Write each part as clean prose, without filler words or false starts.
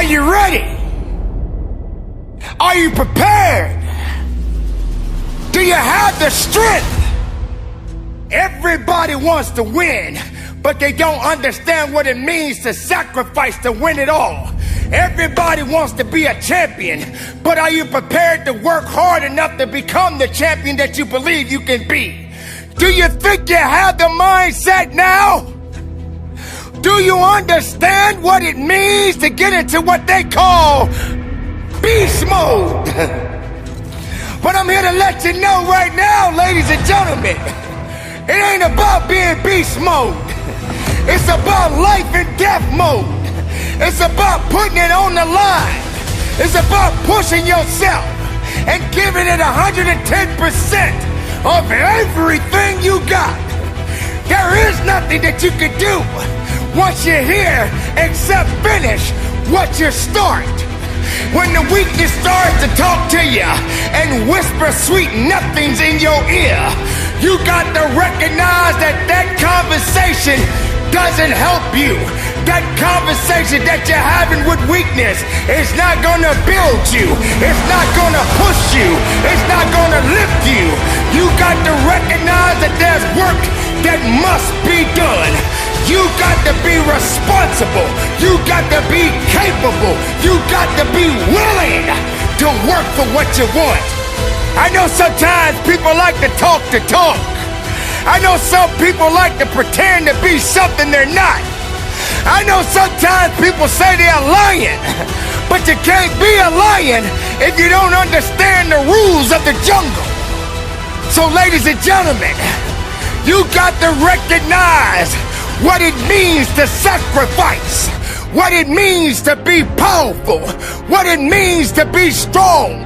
you ready? Are you prepared? Do you have the strength? Everybody wants to win, but they don't understand what it means to sacrifice to win it all. Everybody wants to be a champion, but are you prepared to work hard enough to become the champion that you believe you can be? Do you think you have the mindset now? Do you understand what it means to get into what they call beast mode? But I'm here to let you know right now, ladies and gentlemen, it ain't about being beast mode. It's about life and death mode. It's about putting it on the line. It's about pushing yourself and giving it 110% of everything you got. There is nothing that you can do once you're here except finish what you start. When the weakness starts to talk to you and whisper sweet nothings in your ear, you got to recognize that that conversation doesn't help you. That conversation that you're having with weakness is not gonna build you. It's not gonna push you. It's not gonna lift you. You got to recognize that there's work that must be done. You got to be responsible. You got to be capable. You got to be willing to work for what you want. I know sometimes people like to talk the talk. I know some people like to pretend to be something they're not. I know sometimes people say they're lying, but you can't be a lion if you don't understand the rules of the jungle. So ladies and gentlemen, you got to recognize what it means to sacrifice, what it means to be powerful, what it means to be strong.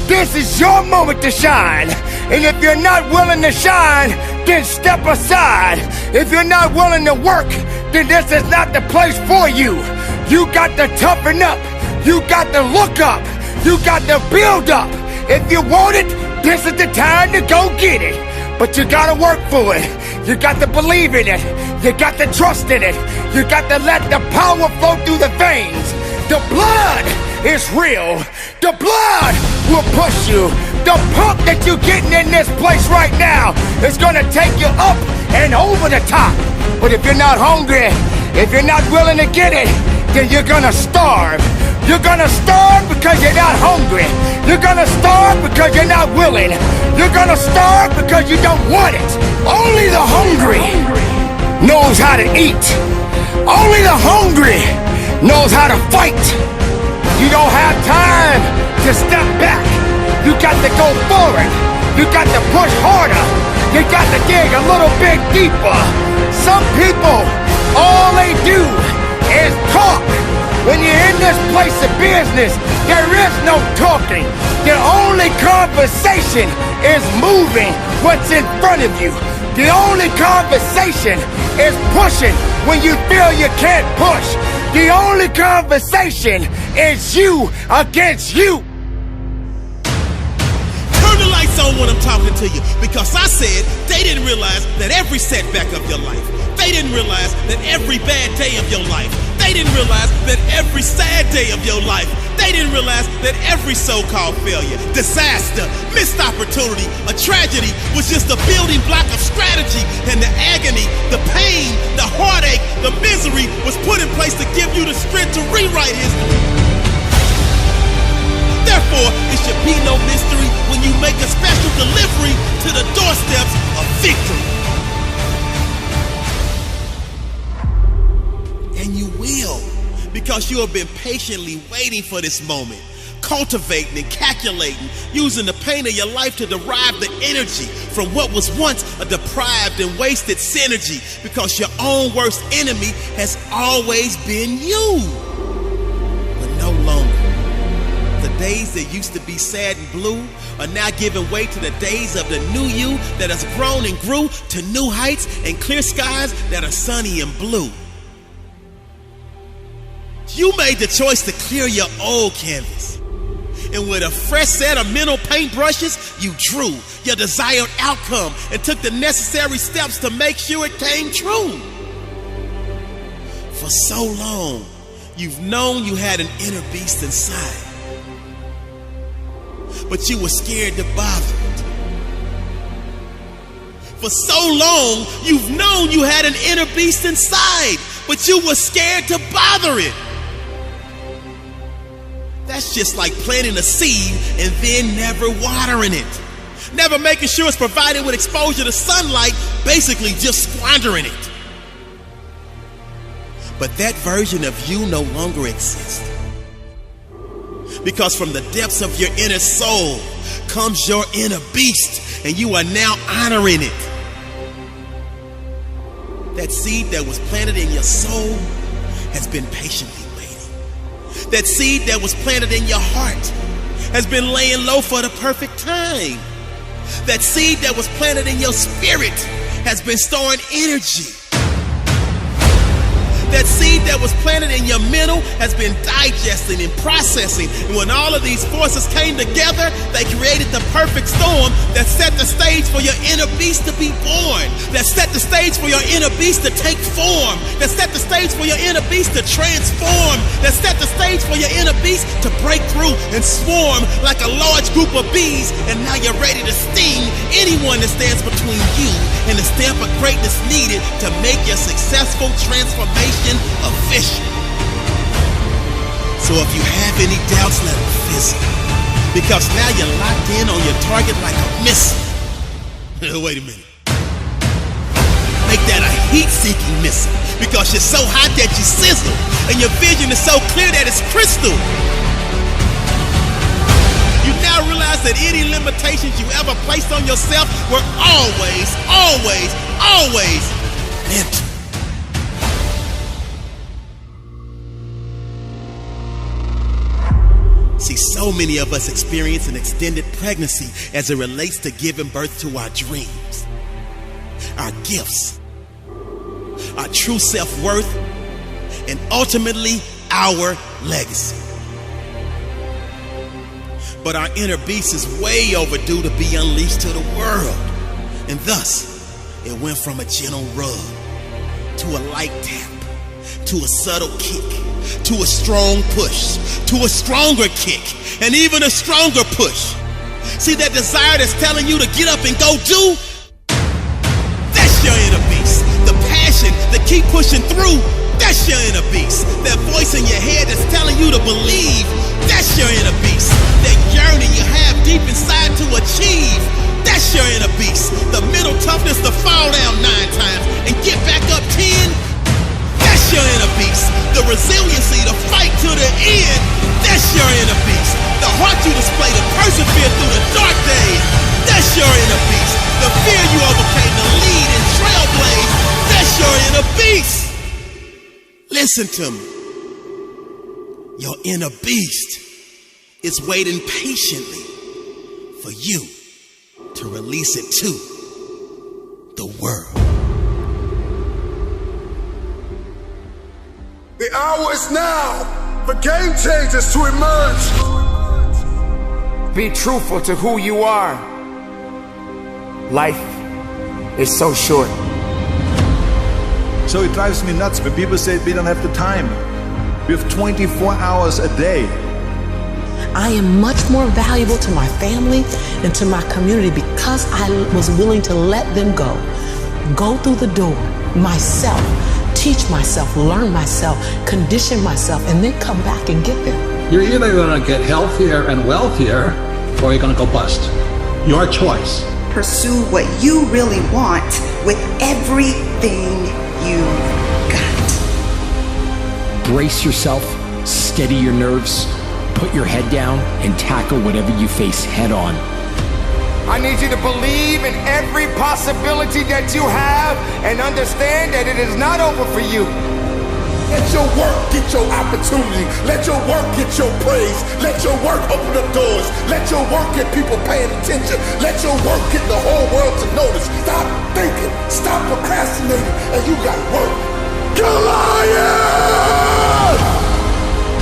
This is your moment to shine. And if you're not willing to shine, then step aside. If you're not willing to work, then this is not the place for you. You got to toughen up. You got to look up. You got to build up. If you want it, this is the time to go get it. But you got to work for it. You got to believe in it. You got to trust in it. You got to let the power flow through the veins. The blood is real. The blood will push you. The pump that you're getting in this place right now is gonna take you up and over the top. But if you're not hungry, if you're not willing to get it, then you're gonna starve. You're gonna starve because you're not hungry. You're gonna starve because you're not willing. You're gonna starve because you don't want it. Only the hungry knows how to eat. Only the hungry knows how to fight. You don't have time to step back. You got to go forward. You got to push harder. You got to dig a little bit deeper. Some people, all they do is talk. When you're in this place of business, there is no talking. The only conversation is moving what's in front of you. The only conversation is pushing when you feel you can't push. The only conversation is you against you. Turn the lights on when I'm talking to you, because I said they didn't realize that every setback of your life, they didn't realize that every bad day of your life, they didn't realize that every sad day of your life, they didn't realize that every so-called failure, disaster, missed opportunity, a tragedy was just a building block of strategy, and the agony, the pain, the heartache, the misery was put in place to give you the strength to rewrite history. Therefore, it should be no mystery when you make a special delivery to the doorsteps of victory. And you will, because you have been patiently waiting for this moment, cultivating and calculating, using the pain of your life to derive the energy from what was once a deprived and wasted synergy, because your own worst enemy has always been you, but no longer. The days that used to be sad and blue are now giving way to the days of the new you that has grown and grew to new heights and clear skies that are sunny and blue. You made the choice to clear your old canvas, and with a fresh set of mental paintbrushes, you drew your desired outcome and took the necessary steps to make sure it came true. For so long, You've known you had an inner beast inside, but you were scared to bother it. For so long, you've known you had an inner beast inside, but you were scared to bother it. That's just like planting a seed and then never watering it. Never making sure it's provided with exposure to sunlight, basically just squandering it. But that version of you no longer exists. Because from the depths of your inner soul comes your inner beast, and you are now honoring it. That seed that was planted in your soul has been patiently waiting. That seed that was planted in your heart has been laying low for the perfect time. That seed that was planted in your spirit has been storing energy. That seed that was planted in your mental has been digesting and processing. And when all of these forces came together, they created the perfect storm that set the stage for your inner beast to be born. That set the stage for your inner beast to take form. That set the stage for your inner beast to transform. That set the stage for your inner beast to break through and swarm like a large group of bees. And now you're ready to sting anyone that stands between you and the stamp of greatness needed to make your successful transformation official. So if you have any doubts, let them fizzle. Because now you're locked in on your target like a missile. Wait a minute. Make that a heat-seeking missile. Because you're so hot that you sizzle. And your vision is so clear that it's crystal. You now realize that any limitations you ever placed on yourself were always mental. See, so many of us experience an extended pregnancy as it relates to giving birth to our dreams, our gifts, our true self-worth, and ultimately our legacy. But our inner beast is way overdue to be unleashed to the world. And thus, it went from a gentle rub to a light tap, to a subtle kick, to a strong push, to a stronger kick, and even a stronger push. See that desire that's telling you to get up and go do? That's your inner beast. The passion that keep pushing through, that's your inner beast. That voice in your head that's telling you to believe, that's your inner beast. That yearning you have deep inside to achieve, that's your inner beast. The mental toughness to fall down 9 times and get back up 10, that's your inner beast. The resiliency to fight to the end, that's your inner beast. The heart you display to persevere through the dark days, that's your inner beast. The fear you overcame to lead and trailblaze, that's your inner beast. Listen to me. Your inner beast is waiting patiently for you to release it to the world. The hour is now for game changers to emerge. Be truthful to who you are. Life is so short. So it drives me nuts when people say we don't have the time. We have 24 hours a day. I am much more valuable to my family and to my community because I was willing to let them go through the door myself, teach myself, learn myself, condition myself, and then come back and get them. You're either going to get healthier and wealthier, or you're going to go bust. Your choice. Pursue what you really want with everything you got. Brace yourself, steady your nerves, put your head down, and tackle whatever you face head on. I need you to believe in every possibility that you have and understand that it is not over for you. Let your work get your opportunity. Let your work get your praise. Let your work open up doors. Let your work get people paying attention. Let your work get the whole world to notice. Stop thinking. Stop procrastinating. And you got work. Goliath!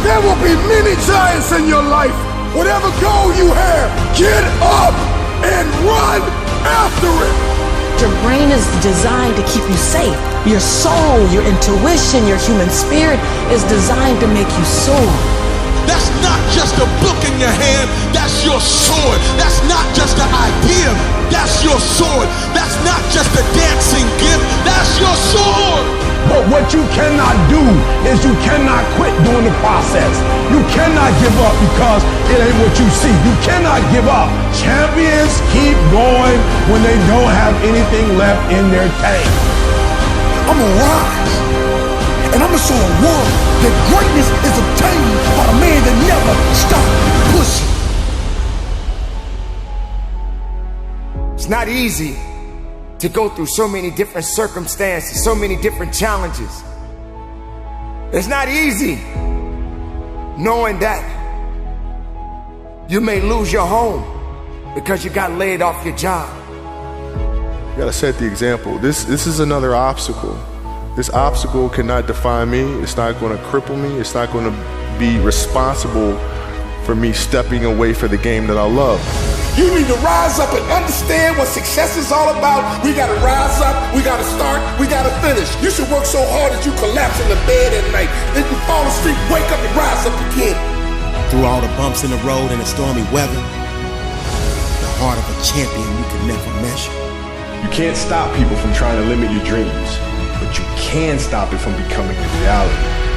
There will be many giants in your life. Whatever goal you have, get up and run after it. Your brain is designed to keep you safe. Your soul, your intuition, your human spirit is designed to make you soar. That's not just a book in your hand, that's your sword. That's not just an idea, that's your sword. That's not just a dancing gift, that's your sword. But what you cannot do is you cannot quit during the process. You cannot give up because it ain't what you see. You cannot give up. Champions keep going when they don't have anything left in their tank. I'm gonna rise, and I'm gonna show the world that greatness is obtained by a man that never stopped pushing. It's not easy to go through so many different circumstances, so many different challenges. It's not easy knowing that you may lose your home because you got laid off your job. You gotta set the example. This is another obstacle. This obstacle cannot define me. It's not gonna cripple me. It's not gonna be responsible for me stepping away for the game that I love. You need to rise up and understand what success is all about. We gotta rise up, we gotta start, we gotta finish. You should work so hard that you collapse in the bed at night. Then you fall asleep, wake up and rise up again. Through all the bumps in the road and the stormy weather, the heart of a champion you can never measure. You can't stop people from trying to limit your dreams, but you can stop it from becoming a reality.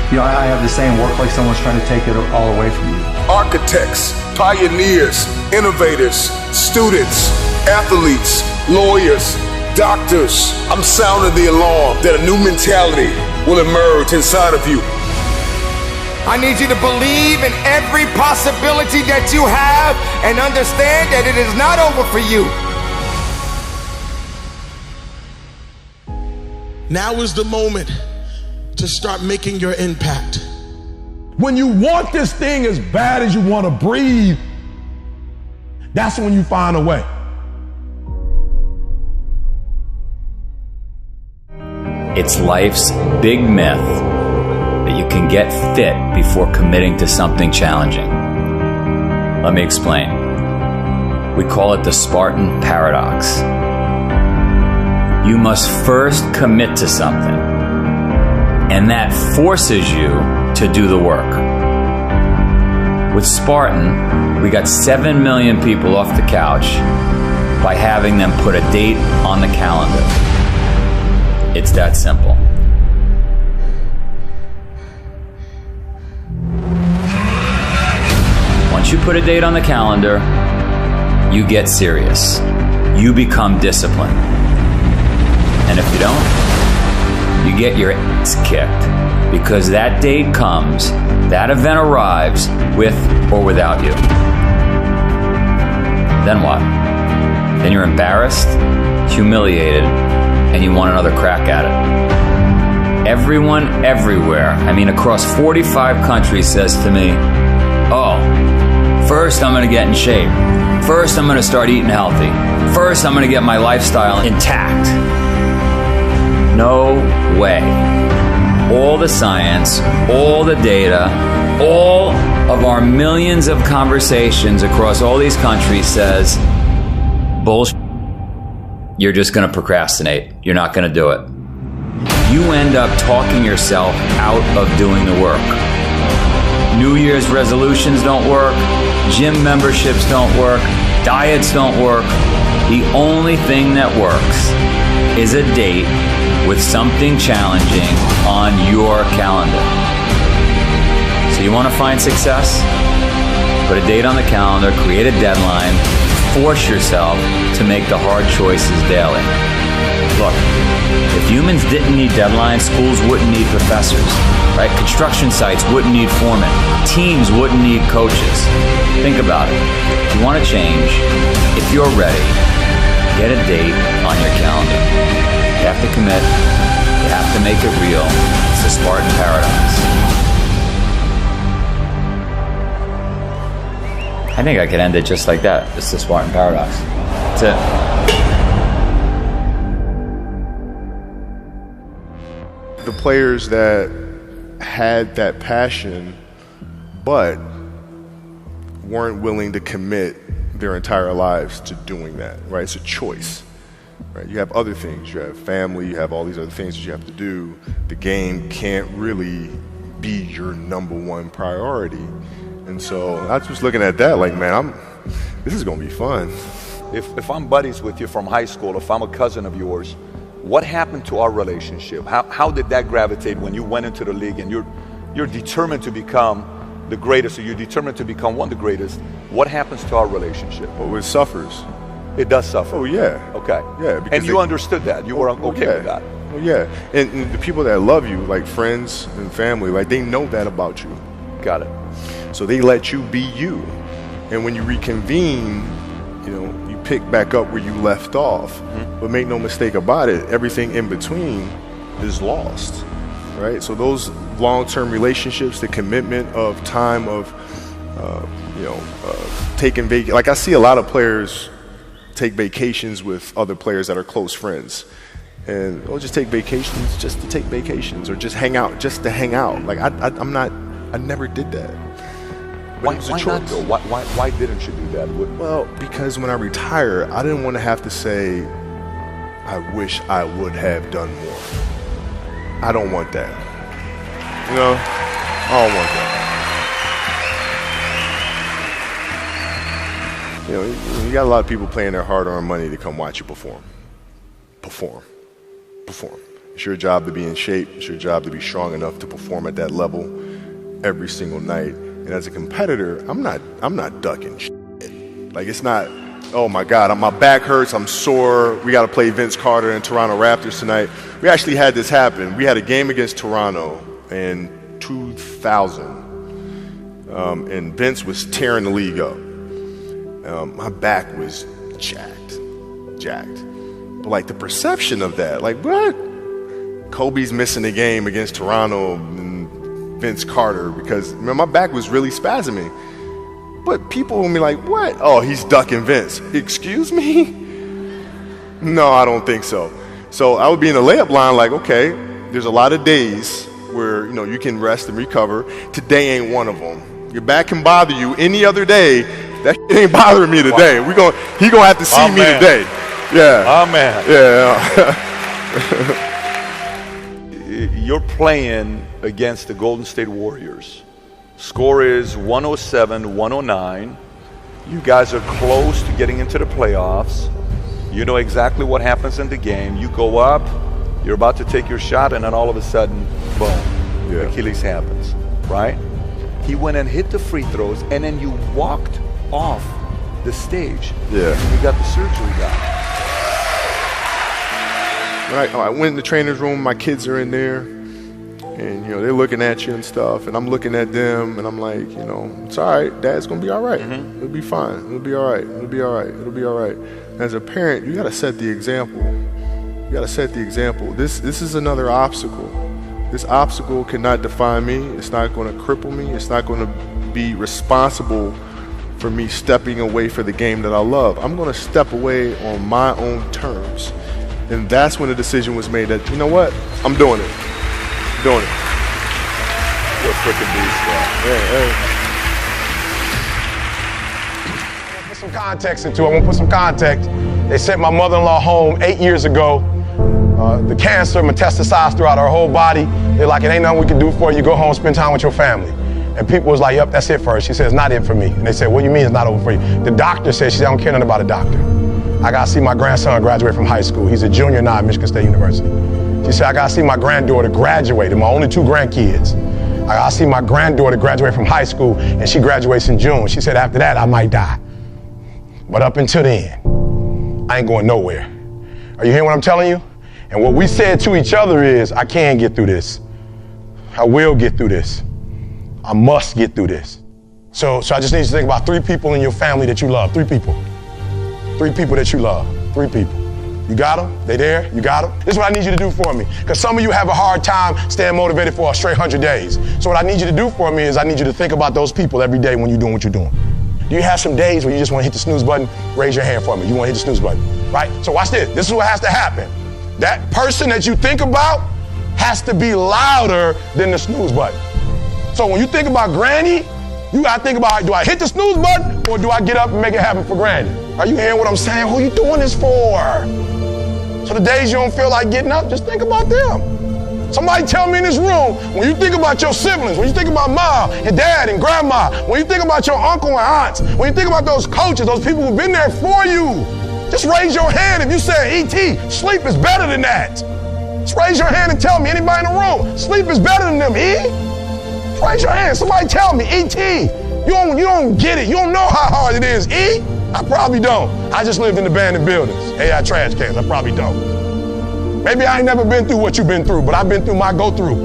You know, I have the saying, work like someone's trying to take it all away from you. Architects, pioneers, innovators, students, athletes, lawyers, doctors. I'm sounding the alarm that a new mentality will emerge inside of you. I need you to believe in every possibility that you have and understand that it is not over for you. Now is the moment to start making your impact. When you want this thing as bad as you want to breathe, that's when you find a way. It's life's big myth that you can get fit before committing to something challenging. Let me explain. We call it the Spartan paradox. You must first commit to something, and that forces you to do the work. With Spartan, we got 7 million people off the couch by having them put a date on the calendar. It's that simple. Once you put a date on the calendar, you get serious. You become disciplined. And if you don't, you get your ass kicked, because that date comes, that event arrives with or without you. Then what? Then you're embarrassed, humiliated, and you want another crack at it. Everyone everywhere, I mean across 45 countries, says to me, oh, first I'm gonna get in shape. First I'm gonna start eating healthy. First I'm gonna get my lifestyle intact. No way. All the science, all the data, all of our millions of conversations across all these countries says, bullshit. You're just going to procrastinate. You're not going to do it. You end up talking yourself out of doing the work. New Year's resolutions don't work. Gym memberships don't work. Diets don't work. The only thing that works is a date with something challenging on your calendar. So you want to find success? Put a date on the calendar, create a deadline, force yourself to make the hard choices daily. Look, if humans didn't need deadlines, schools wouldn't need professors, right? Construction sites wouldn't need foremen. Teams wouldn't need coaches. Think about it. If you want to change, if you're ready, get a date on your calendar. You have to commit. You have to make it real. It's the Spartan paradox. I think I could end it just like that. It's the Spartan paradox. That's it. The players that had that passion but weren't willing to commit their entire lives to doing that, right? It's a choice. right? You have other things. You have family. You have all these other things that you have to do. The game can't really be your number one priority. And so I was looking at that like, man, this is going to be fun. If I'm buddies with you from high school, if I'm a cousin of yours, what happened to our relationship? How did that gravitate when you went into the league and you're determined to become the greatest, or you're determined to become one of the greatest? What happens to our relationship? Well, it suffers. It does suffer. Oh, yeah. Okay. Yeah. And you understood that. You were okay with that. Well, yeah. And the people that love you, like friends and family, like they know that about you. Got it. So they let you be you. And when you reconvene, you pick back up where you left off. Mm-hmm. But make no mistake about it, everything in between is lost, right? So those long-term relationships, the commitment of time of, taking vacation. Like I see a lot of players take vacations with other players that are close friends. And they'll just take vacations just to take vacations, or just hang out just to hang out. Like I never did that. But it was a choice. Not though? Why didn't you do that? Well, because when I retire, I didn't want to have to say, I wish I would have done more. I don't want that. I don't want that. You got a lot of people paying their hard-earned money to come watch you perform. It's your job to be in shape. It's your job to be strong enough to perform at that level every single night. And as a competitor, I'm not ducking shit. Like, it's not, oh my God, my back hurts, I'm sore, we got to play Vince Carter and Toronto Raptors tonight. We actually had this happen. We had a game against Toronto in 2000, and Vince was tearing the league up. My back was jacked. But like the perception of that, like what? Kobe's missing the game against Toronto and Vince Carter because my back was really spasming. But people will be like, what? Oh, he's ducking Vince. Excuse me? No, I don't think so. So I would be in the layup line like, okay, there's a lot of days where you can rest and recover. Today ain't one of them. Your back can bother you any other day. That shit ain't bothering me today. Wow. He gonna have to see me today. Yeah. Oh man. Yeah. You're playing against the Golden State Warriors. Score is 107-109. You guys are close to getting into the playoffs. You know exactly what happens in the game. You go up, you're about to take your shot, and then all of a sudden, boom, Achilles happens, right? He went and hit the free throws, and then you walked off the stage. Yeah. You got the surgery done. I went in the trainer's room, my kids are in there, and they're looking at you and stuff, and I'm looking at them, and I'm like, it's all right, Dad's gonna be all right. Mm-hmm. It'll be fine. It'll be all right. It'll be all right. It'll be all right. As a parent, you gotta set the example. You gotta set the example. This is another obstacle. This obstacle cannot define me. It's not gonna cripple me. It's not gonna be responsible for me stepping away for the game that I love. I'm gonna step away on my own terms. And that's when the decision was made that, you know what? I'm doing it. I'm doing it. You're a freaking beast, man. Put some context into it. I want to put some context. They sent my mother-in-law home 8 years ago. The cancer metastasized throughout her whole body. They're like, it ain't nothing we can do for you. Go home, spend time with your family. And people was like, yep, that's it for her. She said, it's not it for me. And they said, what do you mean it's not over for you? The doctor said, she said, I don't care nothing about a doctor. I got to see my grandson graduate from high school. He's a junior now at Michigan State University. She said, I got to see my granddaughter graduate, and my only 2 grandkids. I got to see my granddaughter graduate from high school, and she graduates in June. She said, after that, I might die. But up until then, I ain't going nowhere. Are you hearing what I'm telling you? And what we said to each other is, I can get through this. I will get through this. I must get through this. So I just need you to think about 3 people in your family that you love. 3 people. 3 people that you love. 3 people. You got them? They there? You got them? This is what I need you to do for me. Because some of you have a hard time staying motivated for a straight 100 days. So what I need you to do for me is I need you to think about those people every day when you're doing what you're doing. Do you have some days where you just want to hit the snooze button? Raise your hand for me. You want to hit the snooze button, right? So watch this. This is what has to happen. That person that you think about has to be louder than the snooze button. So when you think about Granny, you got to think about, do I hit the snooze button or do I get up and make it happen for Granny? Are you hearing what I'm saying? Who are you doing this for? So the days you don't feel like getting up, just think about them. Somebody tell me in this room, when you think about your siblings, when you think about mom and dad and grandma, when you think about your uncle and aunts, when you think about those coaches, those people who've been there for you, just raise your hand if you say, E.T., sleep is better than that. Just raise your hand and tell me, anybody in the room, sleep is better than them, E? Just raise your hand. Somebody tell me, E.T., you don't get it. You don't know how hard it is, E? I probably don't. I just lived in abandoned buildings. AI trash cans, I probably don't. Maybe I ain't never been through what you've been through, but I've been through my go-through.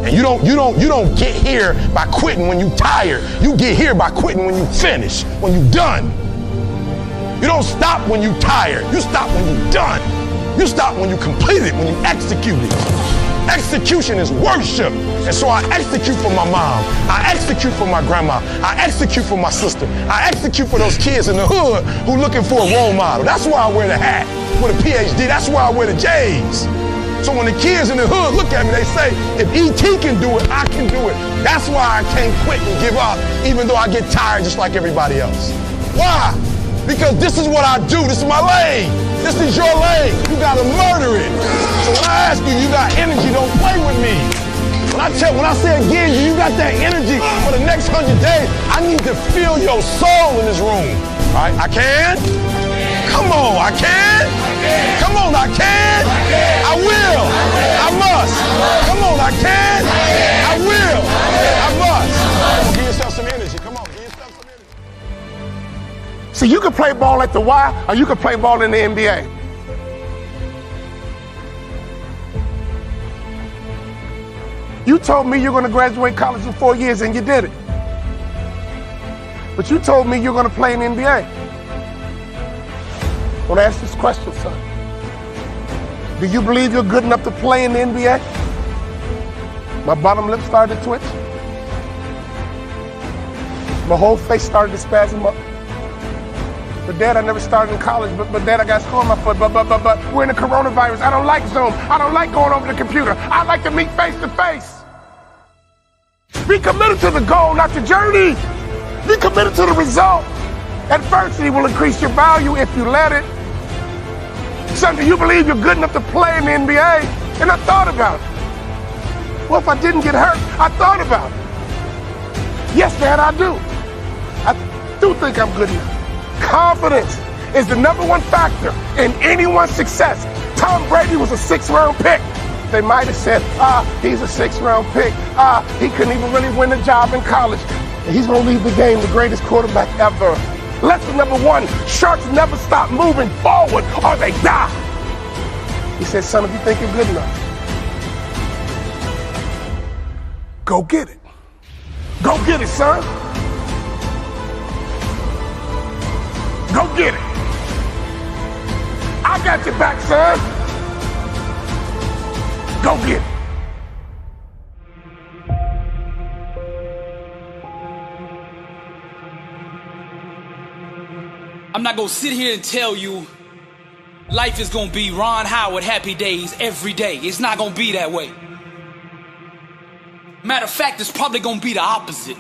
And you don't get here by quitting when you tired. You get here by quitting when you finish, when you done. You don't stop when you tired. You stop when you done. You stop when you complete it, when you execute it. Execution is worship. And so I execute for my mom. I execute for my grandma. I execute for my sister. I execute for those kids in the hood who looking for a role model. That's why I wear the hat with a PhD. That's why I wear the J's. So when the kids in the hood look at me, they say, if E.T. can do it, I can do it. That's why I can't quit and give up, even though I get tired just like everybody else. Why? Because this is what I do. This is my lane. This is your lane. You gotta murder it. So when I ask you, you got energy, don't play with me. When I say again, you got that energy for the next 100 days, I need to feel your soul in this room. All right, I can? Come on, I can? Come on, I can? I will. I must. Come on, I can? I will. I must. Give yourself some energy. Come on, give yourself some energy. So you can play ball at the Y, or you can play ball in the NBA. You told me you're going to graduate college in 4 years, and you did it. But you told me you're going to play in the NBA. I want to ask this question, son. Do you believe you're good enough to play in the NBA? My bottom lip started to twitch. My whole face started to spasm up. But Dad, I never started in college, but Dad, I got school on my foot, but we're in the coronavirus. I don't like Zoom. I don't like going over the computer. I like to meet face to face. Be committed to the goal, not the journey. Be committed to the result. Adversity will increase your value if you let it. Son, do you believe you're good enough to play in the NBA? And I thought about it. Well, if I didn't get hurt, I thought about it. Yes, Dad, I do. I do think I'm good enough. Confidence is the #1 factor in anyone's success. Tom Brady was a 6th-round pick. They might have said, he's a 6th-round pick. He couldn't even really win a job in college. He's going to leave the game the greatest quarterback ever. Lesson #1, sharks never stop moving forward or they die. He said, son, if you think you're good enough, go get it. Go get it, son. Go get it. I got your back, son. Go get it. I'm not gonna sit here and tell you life is gonna be Ron Howard happy days every day. It's not gonna be that way. Matter of fact, it's probably gonna be the opposite.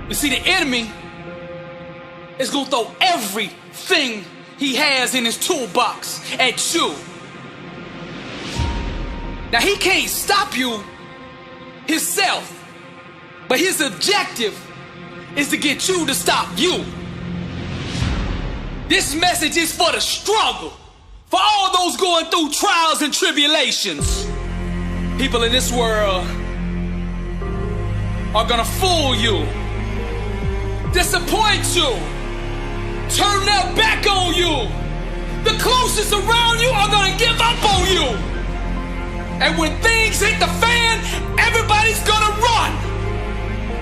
You see, the enemy is gonna throw everything he has in his toolbox at you. Now, he can't stop you himself, but his objective is to get you to stop you. This message is for the struggle, for all those going through trials and tribulations. People in this world are gonna fool you, disappoint you, turn their back on you. The closest around you are gonna give up on you. And when things hit the fan, everybody's gonna run.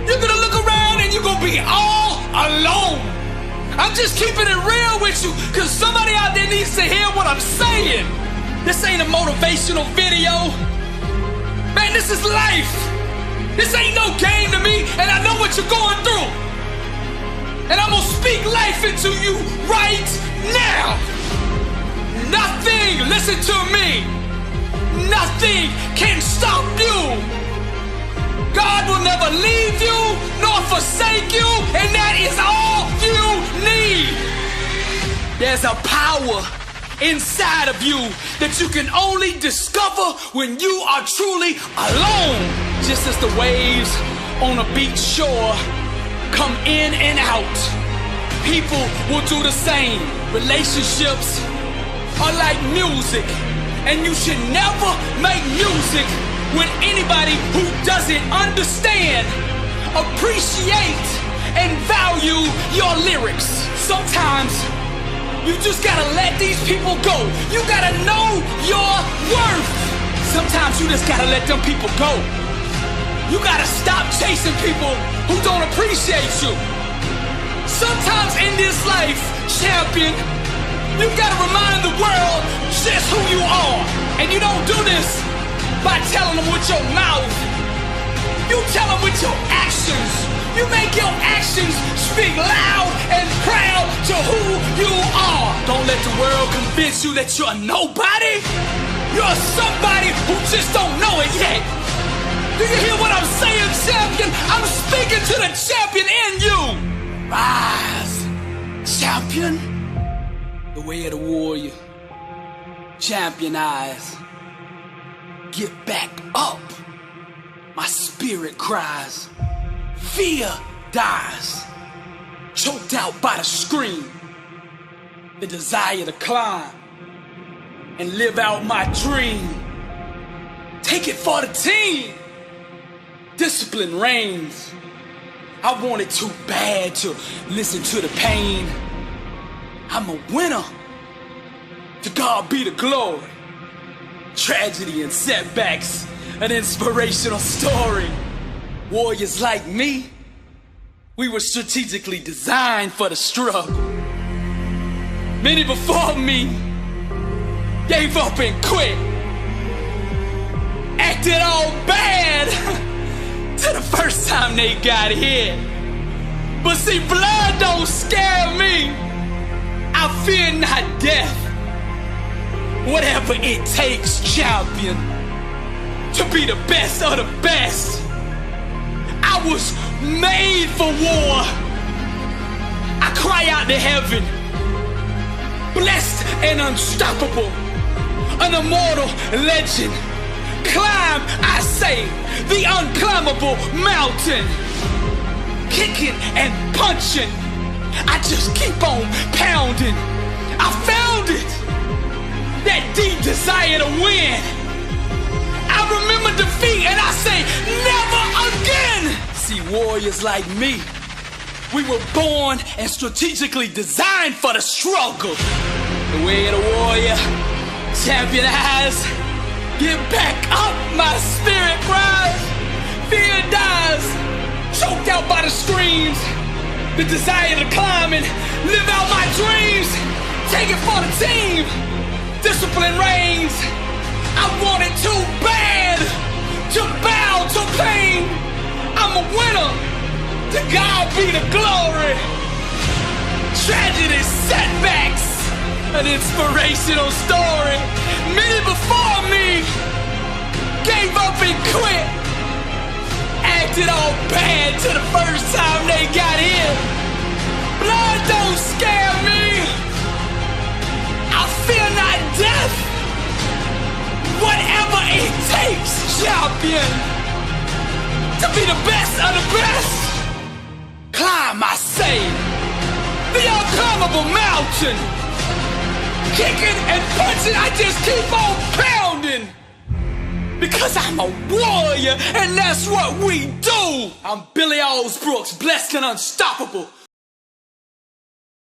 You're gonna look around and you're gonna be all alone. I'm just keeping it real with you, cause somebody out there needs to hear what I'm saying. This ain't a motivational video. Man, this is life. This ain't no game to me, and I know what you're going through. And I'm gonna speak life into you right now. Nothing, listen to me, nothing can stop you. God will never leave you nor forsake you, and that is all you need. There's a power inside of you that you can only discover when you are truly alone. Just as the waves on a beach shore come in and out, people will do the same. Relationships are like music, and you should never make music with anybody who doesn't understand, appreciate, and value your lyrics. Sometimes you just gotta let these people go. You gotta know your worth. Sometimes you just gotta let them people go. You gotta stop chasing people who don't appreciate you. Sometimes in this life, champion, you gotta remind the world just who you are. And you don't do this by telling them with your mouth. You tell them with your actions. You make your actions speak loud and proud to who you are. Don't let the world convince you that you're nobody. You're somebody who just don't know it yet. Do you hear what I'm saying, champion? I'm speaking to the champion in you. Rise, champion. The way of the warrior. Champion eyes. Get back up. My spirit cries. Fear dies. Choked out by the scream. The desire to climb and live out my dream. Take it for the team. Discipline reigns. I want it too bad to listen to the pain. I'm a winner. To God be the glory. Tragedy and setbacks, an inspirational story. Warriors like me, we were strategically designed for the struggle. Many before me gave up and quit. Acted all bad to the first time they got hit. But see, blood don't scare me. I fear not death. Whatever it takes, champion, to be the best of the best. I was made for war. I cry out to heaven, blessed and unstoppable, an immortal legend. Climb, I say, the unclimbable mountain. Kicking and punching, I just keep on pounding. I found it, that deep desire to win. I remember defeat and I say, never again. See, warriors like me, we were born and strategically designed for the struggle. The way of the warrior, champion eyes. Get back up, my spirit cries. Fear dies, choked out by the screams. The desire to climb and live out my dreams. Take it for the team. Discipline reigns. I want it too bad to bow to pain. I'm a winner. To God be the glory. Tragedy, setbacks, an inspirational story. Many before me gave up and quit. Acted all bad to the first time they got hit. Blood don't scare me. I fear not death. Whatever it takes, champion, to be the best of the best. Climb, I say, the unclimbable mountain. Kicking and punching, I just keep on pounding. Because I'm a warrior, and that's what we do. I'm Billy Alls Brooks, blessed and unstoppable.